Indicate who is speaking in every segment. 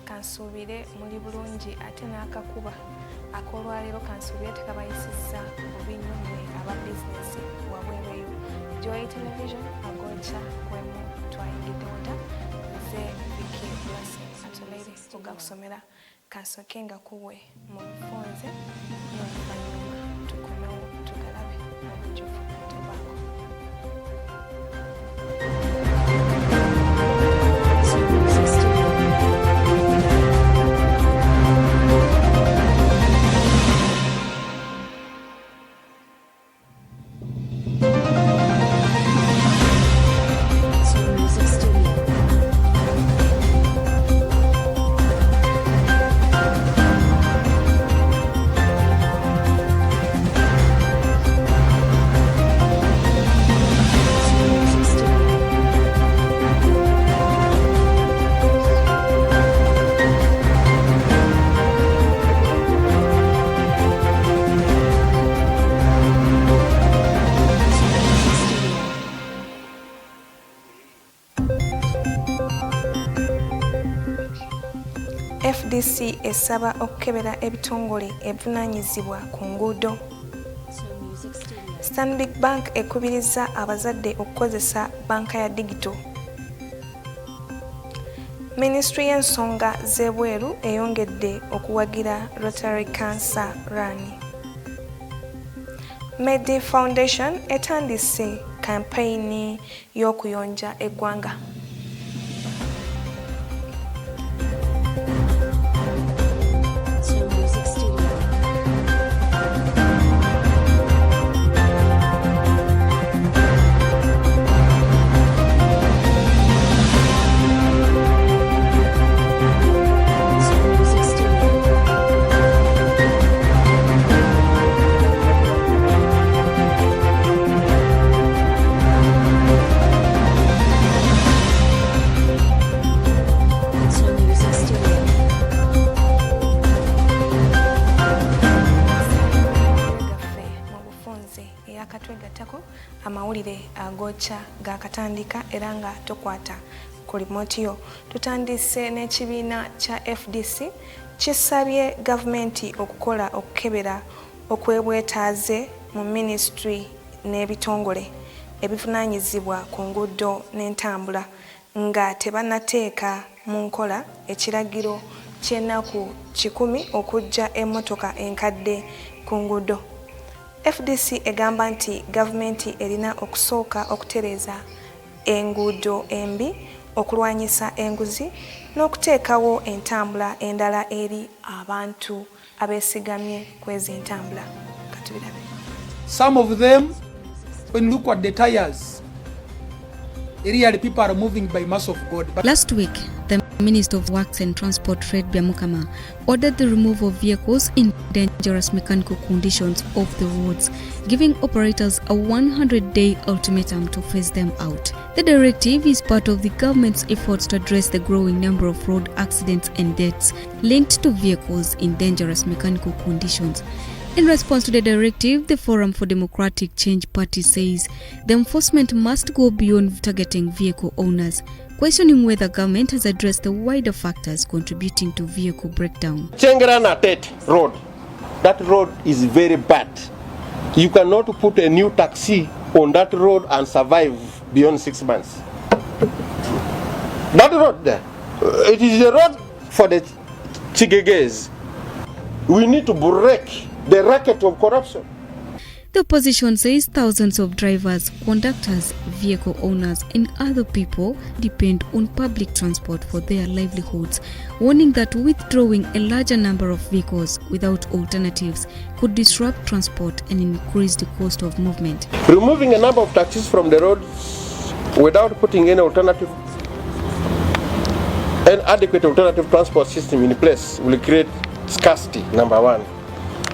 Speaker 1: kansuubire muli bulungi ate n'akakuba ak'olwaleero kansuubire tekabayisizza bubi nnyo mmwe aba bizinesi wabwereyo. Joy Television agocha kwemu twayingidde wota ze Vicky Blessing atuleere okugakusomera kansooke nga kuwe mu bufunze n'oluvannyuma tukomewo tugalabe obujjuvu tobaako. FDC esaba okukebera ebitongole ebivunaanyizibwa ku nguudo. Stanbic Bank ekubiriza abazadde okukozesa banka ya digito. Ministry y'ensonga z'ebweru eyongedde okuwagira Rotary Cancer Run. Medi Foundation etandise kampeyini y'okuyonja eggwanga. Amawulire agocha gakatandika era nga tokwata ku remote yo. Tutandise n'ekibiina kya FDC kisabye gavumenti okukola okukebera okwebwetaaze mu ministry n'ebitongole ebivunaanyizibwa ku nguudo n'entambula nga tebanateeka mu nkola ekiragiro ky'ennaku 100 okujja emmotoka enkadde ku nguudo. FDC egamba nti gavumenti erina okusooka okutereeza enguudo embi, okulwanyisa enguzi n'okuteekawo entambula endala eri abantu abeesigamye kwezi entambula. Katubirabe.
Speaker 2: Some of them, when you look at the tires, really people are moving by mass of God. But
Speaker 3: last week, the Minister of Works and Transport, Fred Byamukama, ordered the removal of vehicles in dangerous mechanical conditions off the roads, giving operators a 100-day ultimatum to phase them out. The directive is part of the government's efforts to address the growing number of road accidents and deaths linked to vehicles in dangerous mechanical conditions. In response to the directive, the Forum for Democratic Change Party says the enforcement must go beyond targeting vehicle owners, questioning whether government has addressed the wider factors contributing to vehicle breakdown.
Speaker 4: Chengrana Tet Road, that road is very bad. You cannot put a new taxi on that road and survive beyond 6 months. That road there, it is a road for the Chigeges. We need to break the racket of corruption.
Speaker 3: The opposition says thousands of drivers, conductors, vehicle owners and other people depend on public transport for their livelihoods, warning that withdrawing a larger number of vehicles without alternatives could disrupt transport and increase the cost of movement.
Speaker 4: Removing a number of taxis from the roads without putting any alternative, an adequate alternative transport system in place will create scarcity, number one.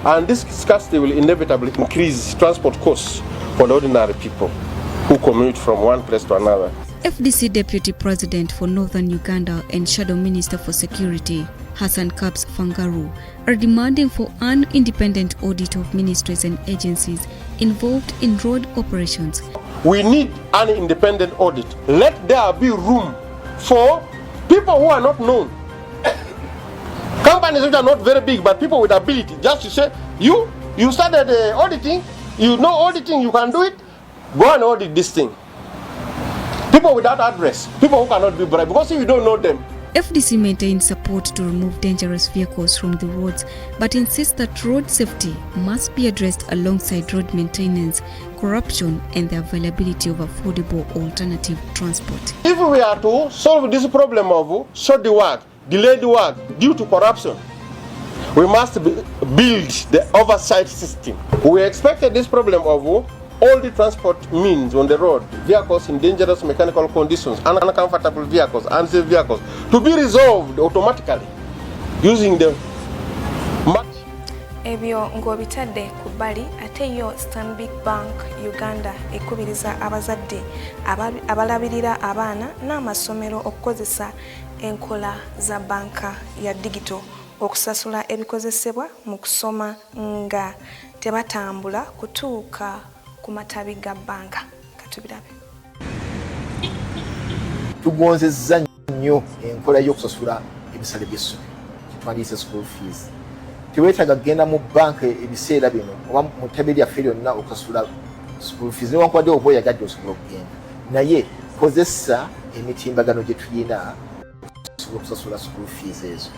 Speaker 4: And this scarcity will inevitably increase transport costs for the ordinary people who commute from one place to another.
Speaker 3: FDC Deputy President for Northern Uganda and Shadow Minister for Security, Hassan Kabs Fangaru, are demanding for an independent audit of ministries and agencies involved in road operations.
Speaker 4: We need an independent audit. Let there be room for people who are not known companies which are not very big, but people with ability, just to say, you started auditing, you know auditing, you can do it, go and audit this thing. People without address, people who cannot be bribed, because if you don't know them.
Speaker 3: FDC maintains support to remove dangerous vehicles from the roads, but insists that road safety must be addressed alongside road maintenance, corruption, and the availability of affordable alternative transport.
Speaker 4: If we are to solve this problem of short work, delayed work due to corruption, we must build the oversight system. We expected this problem of all the transport means on the road, vehicles in dangerous mechanical conditions, uncomfortable vehicles, unsafe vehicles, to be resolved automatically using the
Speaker 1: ebyo ng'obitadde ku bbali ate yo Stanbic Bank Uganda ekubiriza abazadde abalabirira abaana n'amasomero okukozesa enkola za banka ya digito okusasula ebikozesebwa mu kusoma nga tebatambula kutuuka ku matabi ga banka. Katubirabe.
Speaker 5: Tugonzezza nnyo enkola y'okusasula ebisale by'essomero kitwandiyise school fees. Teweetaaga kugenda mu banka ebiseera bino oba mu ttabi lyaffe lyonna okusasula school fees newankubadde oba oyagadde osobola okugenda naye kozesa emitimbagano gye tulina osobola okusasula school fees ezo.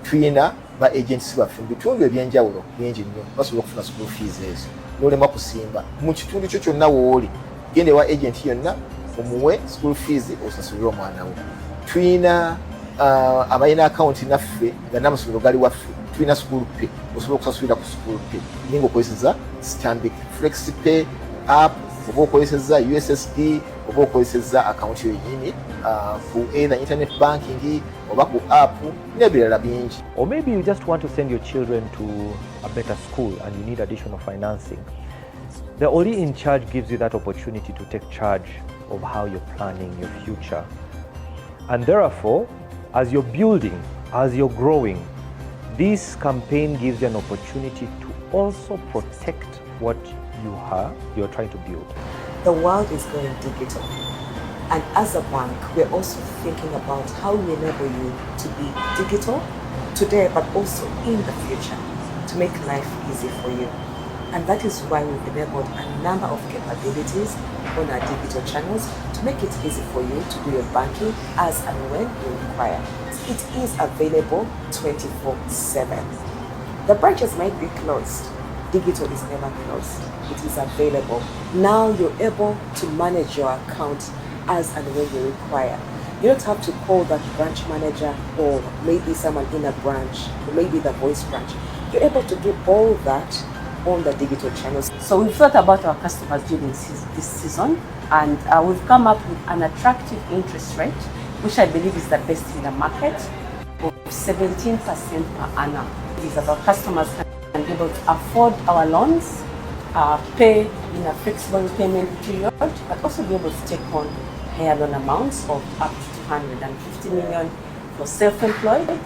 Speaker 5: Tulina ba agents baffe mu bitundu ebyenjawulo bingi nnyo basobola okufuna school fees ezo n'olema kusimba mu kitundu kyo kyonna wooli genda ewa agent yonna omuwe school fees osasulire omwana wo. Tulina abalina akawunti naffe nga n'amasomero gali waffe tulina school pay osobola okusasulira ku school pay ninga okozesa Stanbic FlexiPay app oba okozesa USSD oba okozesa akawunti yennyini ku either internet banking oba ku app n'ebirala bingi.
Speaker 6: Or maybe you just want to send your children to a better school and you need additional financing. The Oli in charge gives you that opportunity to take charge of how you're planning your future. And therefore, as you're building, as you're growing, this campaign gives you an opportunity to also protect what you're trying to build.
Speaker 7: The world is going digital. And as a bank, we're also thinking about how we enable you to be digital today, but also in the future, to make life easy for you. And that is why we've enabled a number of capabilities on our digital channels to make it easy for you to do your banking as and when you require. It is available 24/7. The branches might be closed. Digital is never closed. It is available. Now you're able to manage your account as and when you require. You don't have to call that branch manager or maybe someone in a branch or maybe the voice branch. You're able to do all that on the digital channels.
Speaker 8: So we've thought about our customers during this season, and we've come up with an attractive interest rate, which I believe is the best in the market, of 17% per annum. It is that our customers can be able to afford our loans, pay in a flexible repayment period, but also be able to take on higher loan amounts of up to 250 million for self-employed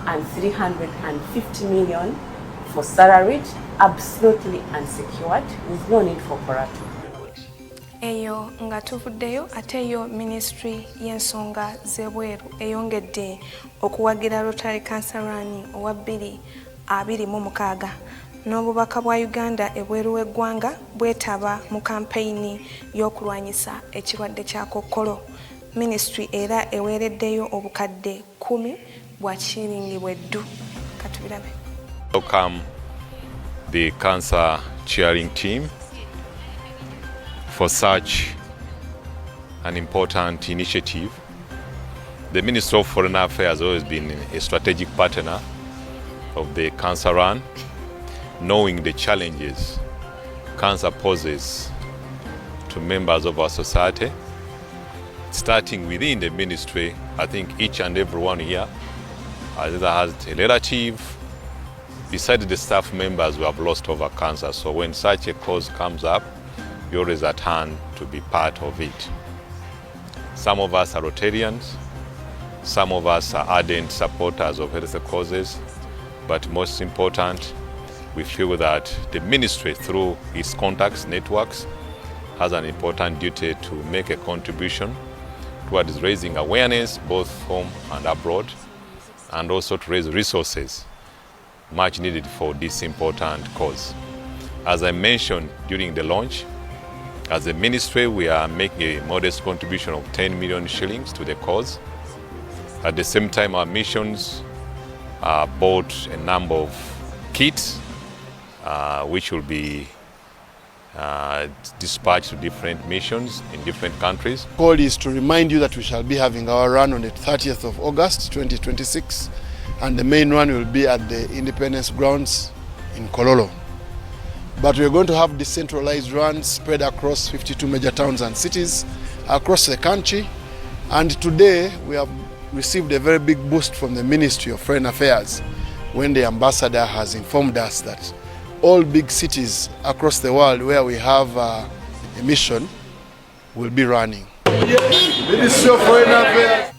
Speaker 8: and 350 million for salaried, absolutely unsecured, with no need for collateral.
Speaker 1: Eyo nga tuvuddeyo ate yo Ministry y'ensonga z'ebweru eyongedde okuwagira Rotary Cancer Run owa 2026 n'obubaka bwa Uganda ebweru w'eggwanga bwetaba mu kampeyini y'okulwanyisa ekirwadde kya kokkolo. Ministry era eweereddeyo obukadde 10 bwa shilling bweddu. Katubirabe.
Speaker 9: Welcome the cancer cheering team for such an important initiative. The Ministry of Foreign Affairs has always been a strategic partner of the Cancer Run, knowing the challenges cancer poses to members of our society. Starting within the ministry, I think each and everyone here either has a relative, besides the staff members who have lost over cancer. So when such a cause comes up, you're always at hand to be part of it. Some of us are Rotarians, some of us are ardent supporters of health causes, but most important, we feel that the ministry, through its contacts, networks, has an important duty to make a contribution towards raising awareness both home and abroad, and also to raise resources much needed for this important cause. As I mentioned during the launch, as a ministry, we are making a modest contribution of 10 million shillings to the cause. At the same time, our missions bought a number of kits which will be dispatched to different missions in different countries.
Speaker 10: The call is to remind you that we shall be having our run on the 30th of August 2026, and the main one will be at the Independence Grounds in Kololo. But we're going to have decentralized runs spread across 52 major towns and cities across the country. And today we have received a very big boost from the Ministry of Foreign Affairs when the ambassador has informed us that all big cities across the world where we have a mission will be running.
Speaker 5: Ministry of Foreign Affairs.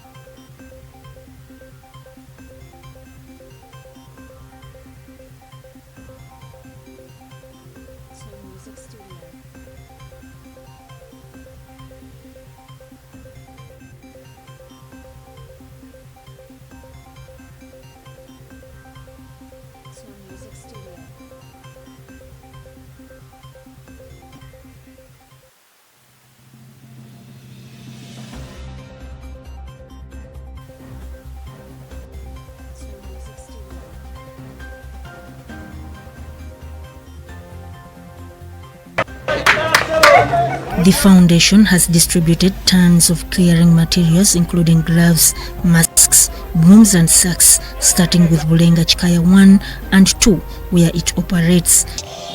Speaker 11: The foundation has distributed tons of clearing materials including gloves, masks, brooms and sacks, starting with Bulenga Chikaya 1 and 2 where it operates.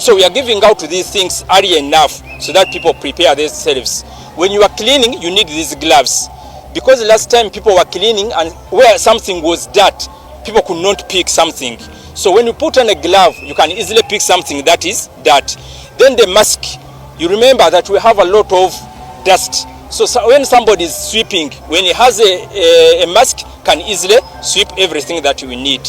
Speaker 12: So we are giving out these things early enough so that people prepare themselves. When you are cleaning, you need these gloves. Because last time people were cleaning and where something was dirt, people could not pick something. So when you put on a glove, you can easily pick something that is dirt. Then the mask, you remember that we have a lot of dust. So when somebody is sweeping, when he has a mask, can easily sweep everything that we need.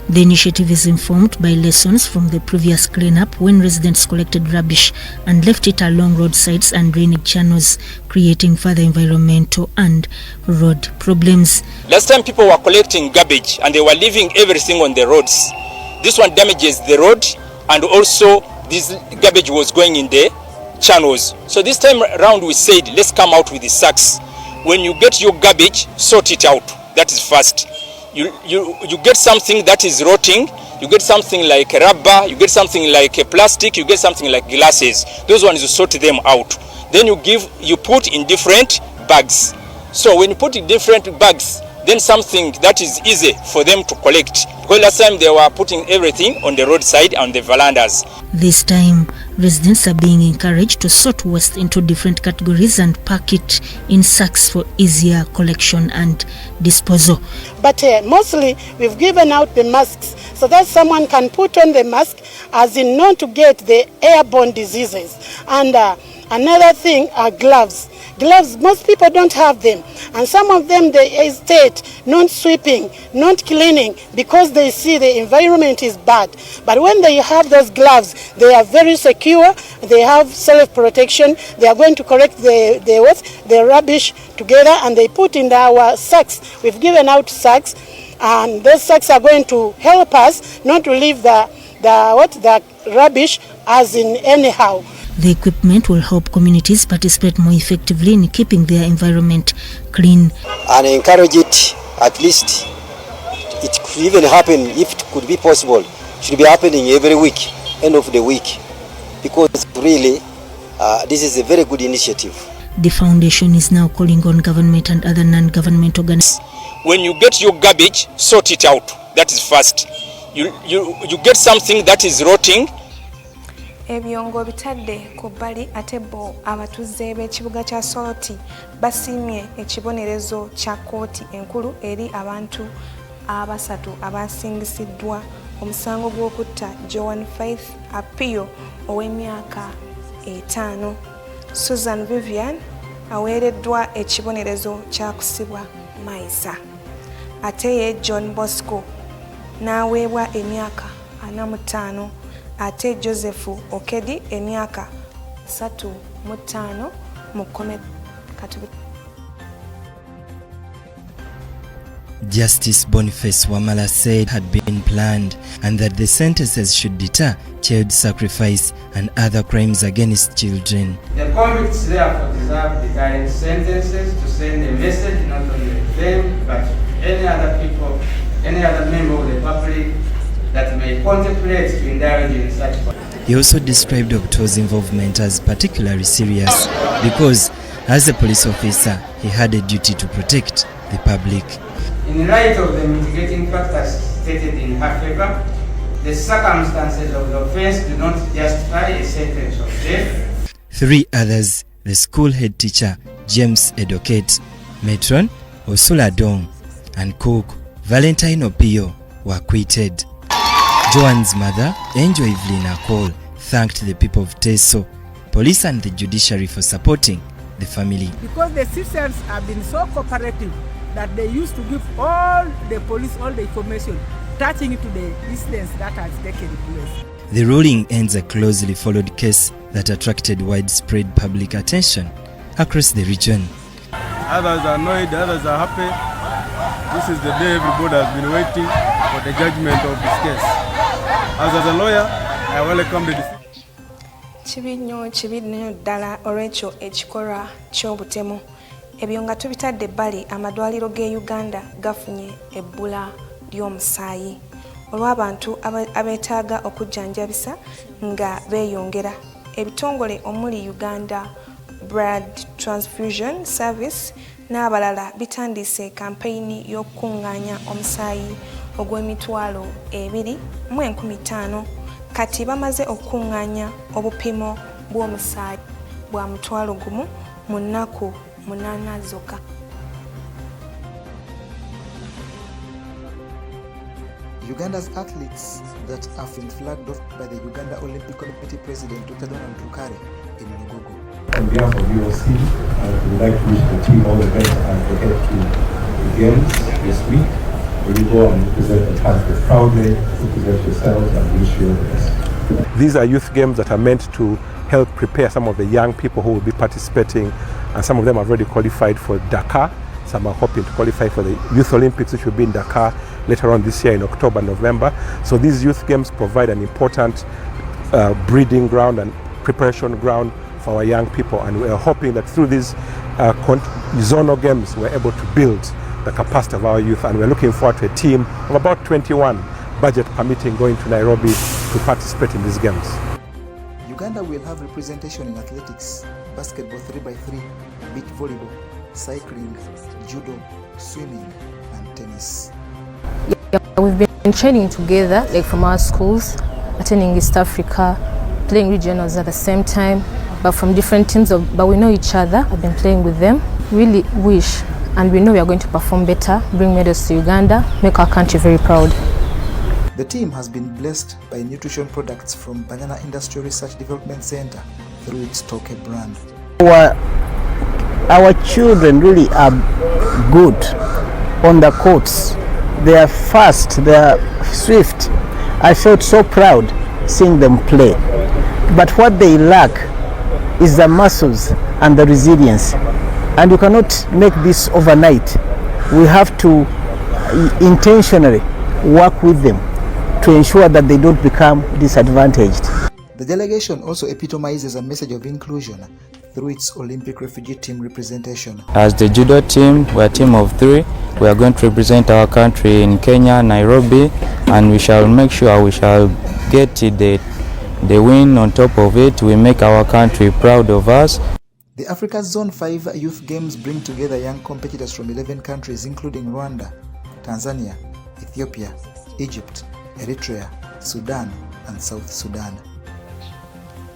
Speaker 11: The initiative is informed by lessons from the previous cleanup when residents collected rubbish and left it along roadsides and drainage channels, creating further environmental and road problems.
Speaker 12: Last time people were collecting garbage and they were leaving everything on the roads. This one damages the road, and also this garbage was going in the channels. So this time around we said, let's come out with the sacks. When you get your garbage, sort it out. That is first. You get something that is rotting, you get something like rubber, you get something like a plastic, you get something like glasses. Those ones, you sort them out. Then you put in different bags. So when you put in different bags, then something that is easy for them to collect. Because last time they were putting everything on the roadside and the verandas.
Speaker 11: This time, residents are being encouraged to sort waste into different categories and pack it in sacks for easier collection and disposal.
Speaker 13: But mostly we've given out the masks so that someone can put on the mask as in not to get the airborne diseases. And another thing are gloves. Gloves, most people don't have them, and some of them they hesitate, not sweeping, not cleaning, because they see the environment is bad. But when they have those gloves, they are very secure, they have self-protection, they are going to collect the rubbish together and they put in our sacks. We've given out sacks, and those sacks are going to help us not to leave the rubbish as in anyhow.
Speaker 11: The equipment will help communities participate more effectively in keeping their environment clean.
Speaker 14: And encourage it, at least it could even happen, if it could be possible, it should be happening every week, end of the week, because really this is a very good initiative.
Speaker 11: The foundation is now calling on government and other non-government organizations.
Speaker 12: When you get your garbage, sort it out. That is first. You get something that is rotting.
Speaker 1: Ebyongo bitadde ku bbali ate bo abatuze b'ekibuga kya Soroti basiimye ekibonerezo kya kkooti enkulu eri abantu abasatu abasingisiddwa omusango gw'okutta Joan Faith Apio ow'emyaka 5. Susan Vivian aweereddwa ekibonerezo kya kusibwa mayisa. Ate ye John Bosco n'aweebwa emyaka 45. Ate Joseph Okedi emyaka 35 mu kome katubi.
Speaker 15: Justice Boniface Wamala said had been planned and that the sentences should deter child sacrifice and other crimes against children.
Speaker 16: The convicts therefore deserve deterrent sentences to send a message not only to them but to any other people, any other member of the public that may contemplate to indulge in such.
Speaker 15: He also described Okto's involvement as particularly serious because, as a police officer, he had a duty to protect the public.
Speaker 16: In light of the mitigating factors stated in her favor, the circumstances of the offense do not justify a sentence of death.
Speaker 15: 3 others, the school head teacher James Edoket, matron Osula Dong, and cook Valentine Opio were acquitted. Joan's mother, Angel Evelyn Cole, thanked the people of Teso, police and the judiciary for supporting the family.
Speaker 17: Because the citizens have been so cooperative that they used to give all the police all the information touching to the incidents that has taken place.
Speaker 15: The ruling ends a closely followed case that attracted widespread public attention across the region.
Speaker 18: Others are annoyed, others are happy. This is the day everybody has been waiting for the judgment of this case. As a lawyer, I welcome the decision.
Speaker 1: Kibi nnyo ddala olw'ekyo ekikolwa ky'obutemu. Ebyo nga tubitadde ebbali, amadwaliro g'e Uganda gafunye ebbula ly'omusaayi olw'abantu abeetaaga okujjanjabisa nga beeyongera. Ebitongole omuli Uganda Blood Transfusion Service n'abalala bitandise kampeyini y'okukungaanya omusaayi ogw'emitwalo 2,015. Kati bamaze okukungaanya obupimo bw'omusaayi bwa mutwalo gumu mu nnaku 8 zokka.
Speaker 19: Uganda's athletes that have been flagged off by the Uganda Olympic Committee President Dr. Donald Tukare in Lugogo.
Speaker 20: On behalf of UOC, I would like to wish the team all the best as they head to the games this week. Will you go and represent the country proudly, represent yourselves, and wish you all the best.
Speaker 21: These are youth games that are meant to help prepare some of the young people who will be participating, and some of them have already qualified for Dakar. Some are hoping to qualify for the Youth Olympics, which will be in Dakar later on this year in October, November. So these youth games provide an important breeding ground and preparation ground for our young people, and we are hoping that through these zonal games we're able to build the capacity of our youth, and we're looking forward to a team of about 21, budget permitting, going to Nairobi to participate in these games.
Speaker 19: Uganda will have representation in athletics, basketball 3x3, beach volleyball, cycling, judo, swimming and tennis.
Speaker 22: Yeah, we've been training together, like from our schools, attending East Africa, playing regionals at the same time, but from different teams, but we know each other. I've been playing with them. Really wish, and we know we are going to perform better, bring medals to Uganda, make our country very proud.
Speaker 19: The team has been blessed by nutrition products from Banana Industrial Research Development Center through its Toke brand.
Speaker 23: Our children really are good on the courts. They are fast, they are swift. I felt so proud seeing them play. But what they lack is the muscles and the resilience. And you cannot make this overnight. We have to intentionally work with them to ensure that they don't become disadvantaged.
Speaker 19: The delegation also epitomizes a message of inclusion through its Olympic refugee team representation.
Speaker 24: As the judo team, we're a team of 3. We are going to represent our country in Kenya, Nairobi, and we shall make sure we shall get the win. On top of it, we make our country proud of us.
Speaker 19: The Africa Zone 5 Youth Games bring together young competitors from 11 countries including Rwanda, Tanzania, Ethiopia, Egypt, Eritrea, Sudan and South Sudan.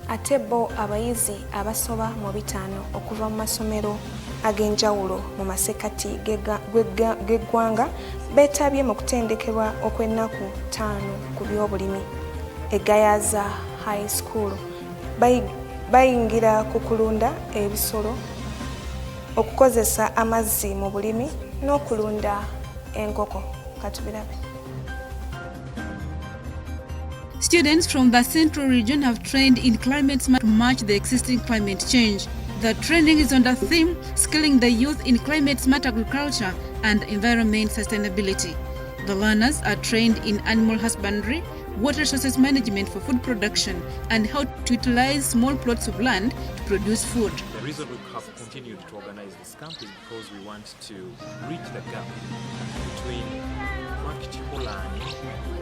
Speaker 1: Ate bo abayizi abasoba mu 5 okuva mu masomero ag'enjawulo mu masekati g'eggwanga beetabye mu kutendekerwa okw'ennaku 5 ku by'obulimi e Gayaza High School. Bayingira ku kulunda ebisolo, okukozesa amazzi mu bulimi n'okulunda enkoko. Katubirabe.
Speaker 3: Students from the Central region have trained in climate smart to match the existing climate change. The training is on the theme skilling the youth in climate-smart agriculture and environment sustainability. The learners are trained in animal husbandry, water resources management for food production, and how to utilize small plots of land to produce food.
Speaker 2: The reason we have continued to organize this camp is because we want to bridge the gap between practical learning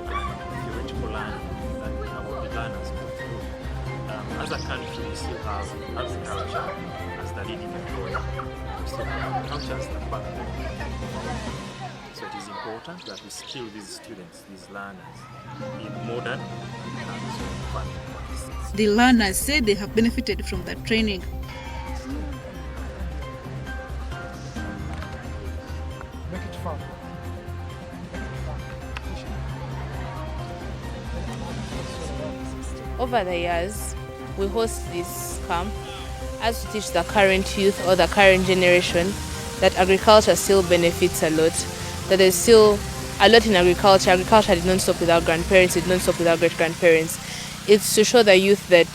Speaker 2: and theoretical learning that our learners go through. As a country, we still have agriculture as the leading employer. We still have agriculture as the backbone. So it is important that we skill these students, these learners, in modern farming practices.
Speaker 3: The learners say they have benefited from the training.
Speaker 22: Over the years, we host this camp as to teach the current youth or the current generation that agriculture still benefits a lot, that there's still a lot in agriculture. Agriculture did not stop with our grandparents, it did not stop with our great-grandparents. It's to show the youth that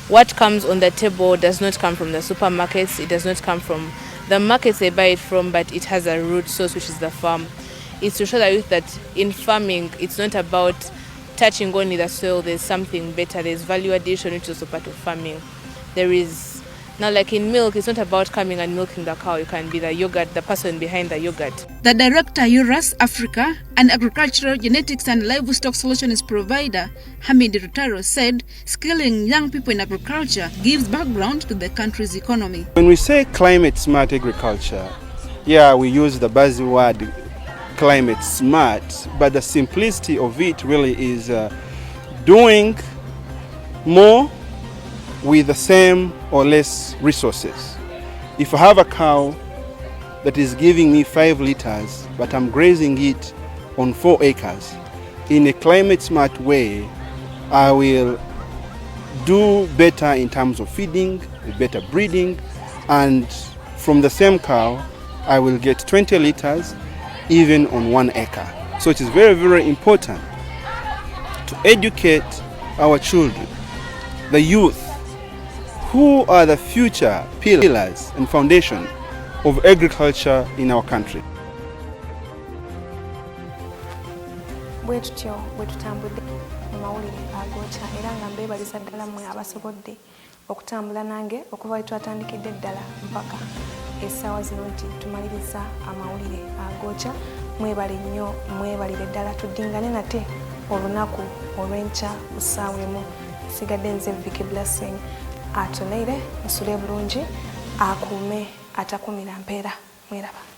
Speaker 22: what comes on the table does not come from the supermarkets, it does not come from the markets they buy it from, but it has a root source, which is the farm. It's to show the youth that in farming, it's not about touching only the soil, there's something better, there's value addition, which is also part of farming. There is, now like in milk, it's not about coming and milking the cow, you can be the yogurt, the person behind the yogurt.
Speaker 3: The director, URAS Africa, an agricultural genetics and livestock solutions provider, Hamid Rutaro, said skilling young people in agriculture gives background to the country's economy.
Speaker 4: When we say climate smart agriculture, yeah, we use the buzzword climate smart, but the simplicity of it really is doing more with the same or less resources. If I have a cow that is giving me 5 liters, but I'm grazing it on 4 acres, in a climate smart way, I will do better in terms of feeding, better breeding, and from the same cow, I will get 20 liters even on 1 acre. So it is very, very important to educate our children, the youth, who are the future pillars and foundation of agriculture in our country.
Speaker 1: Bwetutyo bwetutambudde mu mawulire agokya era nga mbeebaliza ddala mmwe abasobodde okutambula nange okuva we twatandikidde ddala mpaka essaawa zino nti tumaliriza amawulire agokya. Mwebale nnyo, mwebalire ddala, tuddingane nate olunaku olw'enkya ku ssaawa emu. Sigadde nze Vicky Blessing atoleire musule bulungi akuume atakumira mpeera. Mweraba.